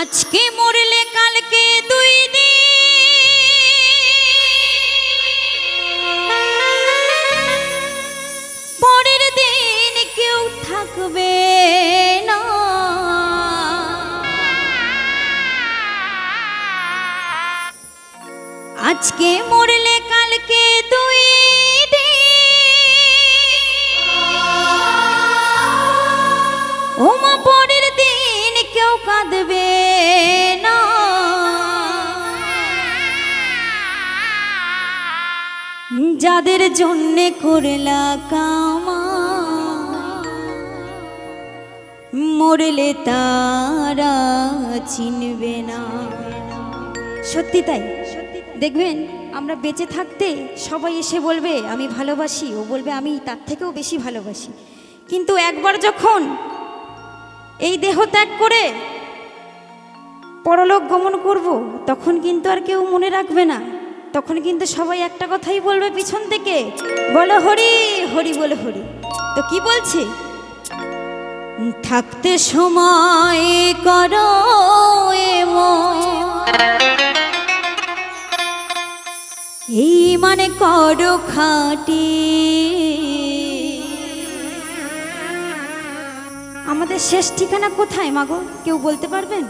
আজকে মরলে কালকে দুই দিন, পরের দিন কেউ থাকবে না। আজকে মরলে কালকে দুই দিন, ওমা পরের দিন কেউ কাঁদবে না। যাদের জন্যে করলা কামা, মরলে তারা চিনবে না। সত্যি তাই, দেখবেন আমরা বেঁচে থাকতে সবাই এসে বলবে আমি ভালোবাসি, ও বলবে আমি তার থেকেও বেশি ভালোবাসি। কিন্তু একবার যখন এই দেহ ত্যাগ করে পরলোক গমন করব, তখন কিন্তু আর কেউ মনে রাখবে না। তখন কিন্তু সবাই একটা কথাই বলবে পিছন থেকে, বলো হরি হরি, বলো হরি। তো কি বলছে, থাকতে সময় করো এই মানে করো খাটি। আমাদের শেষ ঠিকানা কোথায় মাগো, কেউ বলতে পারবেন?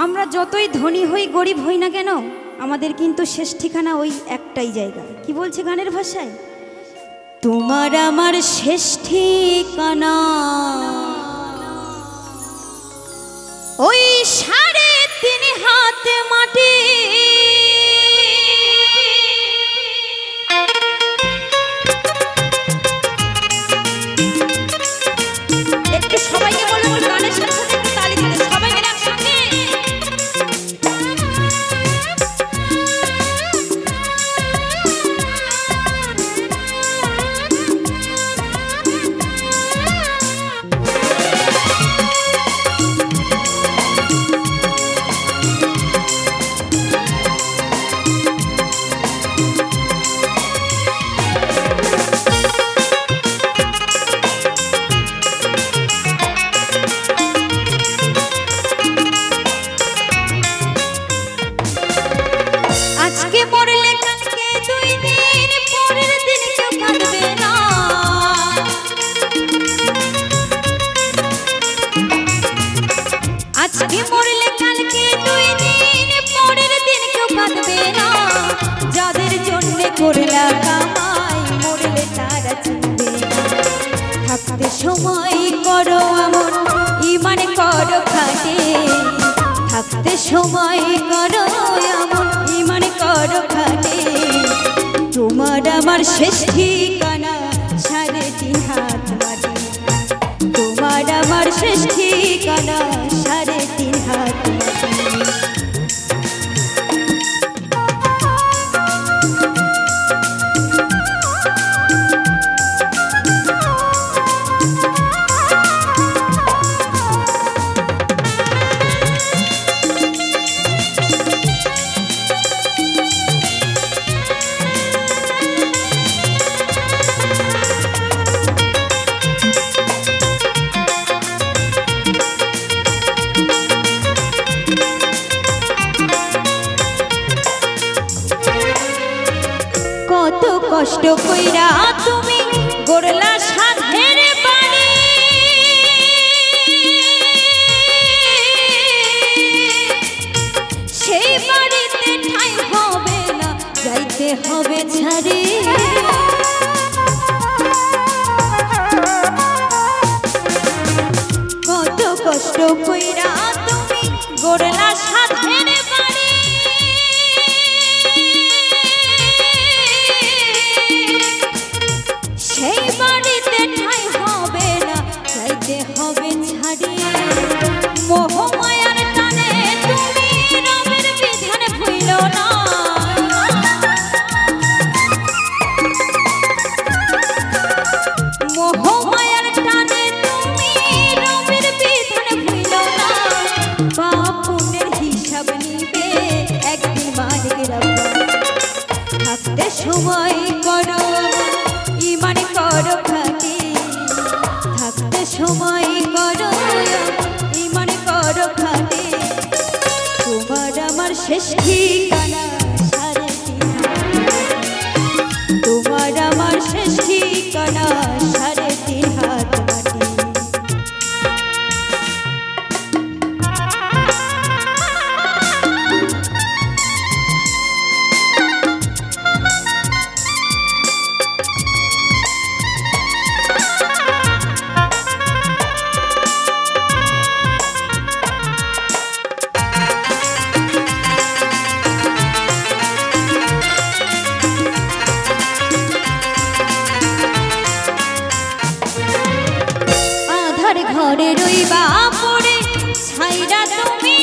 আমরা যতই ধনী হই গরিব হই না কেন, আমাদের কিন্তু শেষ ঠিকানা ওই একটাই জায়গা। কি বলছে গানের ভাষায়, তোমার আমার শেষ ঠিকানা ওই 3.5 হাত মাটি। একটু সবাইকে বলবো গানের সাথে সাথে একটু তালি দিতে, সবাই মিলে একসঙ্গে। আজকে মরলে কালকে দুই দিন, পরের দিন কেউ কাঁদবে না। আজকে মরলে কালকে দুই দিন, পরের দিন কেউ কাঁদবে না। যাদের জন্য করলা কামাই, মরলে তারা চিনবে না। থাকতে সময় করো এমন ঈমান করো খাটে, থাকতে সময় করো এমন ঈমান করো খাটে। তোমার আমার শেষ ঠিকানা 3.5 হাত মাটি, তোমার আমার শেষ ঠিকানা 3.5 হাত মাটি। কত কষ্ট কইরা তুমি গড়লা সাধের বাড়ি, সেই বাড়িতে ঠাঁই হবে না, যাইতে হবে ছাড়ি। কত কষ্ট কইরা তুমি গড়লা সাধের বাড়ি, সেই বাড়িতে ঠাঁই হবে না, যাইতে হবে ছাড়ি। মোহমায়ার টানে তুমি রবের বিধান ভুইলো না, মোহমায়ার টানে তুমি রবের বিধান ভুইলো না। পাপ পুণ্যের হিসাব নিবে শেষ ঠিকানা সাড়ে তিন হাত, তোমার আমার শেষ ঠিকানা সাড়ে তিন হাত মাটি। ঘরে রইবা পড়ে ছাইরা তুমি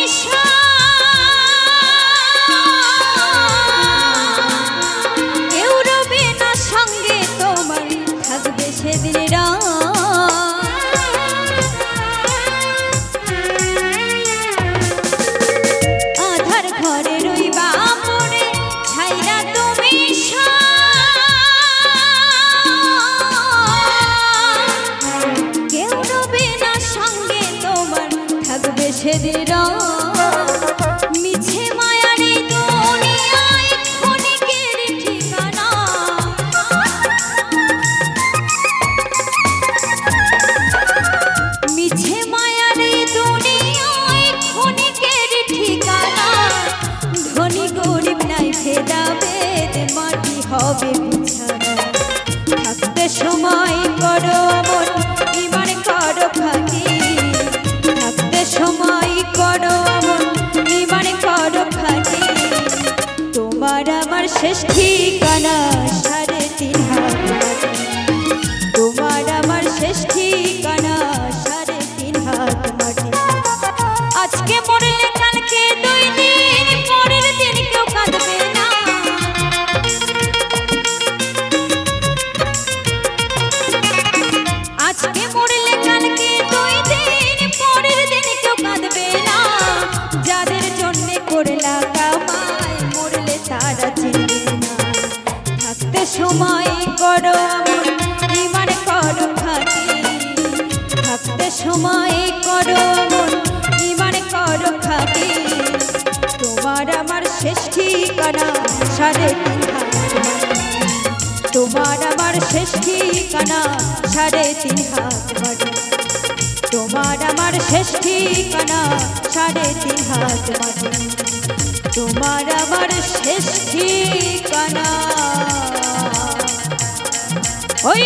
কেউ রবে না সঙ্গে তোমার থাকবে সেদিন আধার ঘরে রইবা পড়ে ছাইরা তুমি সেদিন মিছে মায়ারে দুনিয়ায় ক্ষণিকের ঠিকানা, মিছে মায়ারে দুনিয়ায় ক্ষণিকের ঠিকানা। ধনী গরিব নাই ভেদাভেদ মাটি হবে বিছানা, থাকতে সময় করো আমন ইমান করো খাকি, সময় করো আমন ইমান করো খাটি। তোমার আমার শেষ ঠিকানা সাড়ে তিন হাত মাটি, তোমার আমার শেষ ঠিকানা সাড়ে তিন হাত মাটি। আজকে মরলে কালকে 2 দিন, পরের দিন কেউ কাঁদবে না। আজকে মরলে কালকে 2 দিন, পরের দিন কেউ কাঁদবে না। যাদের জন্যে করলা কামাই মরলে তারা চিনবে না, থাকতে সময় করো আমন ইমান করো খাটি, থাকতে সময় করো আমন ইমান করো খাটি। তোমার আমার শেষ ঠিকানা সাড়ে তিন হাত মাটি, তোমার আমার শেষ ঠিকানা সাড়ে তিন হাত মাটি, তোমার আমার শেষ ঠিকানা সাড়ে তিন হাত মাটি, তোমার আমার শেষ ঠিকানা ওই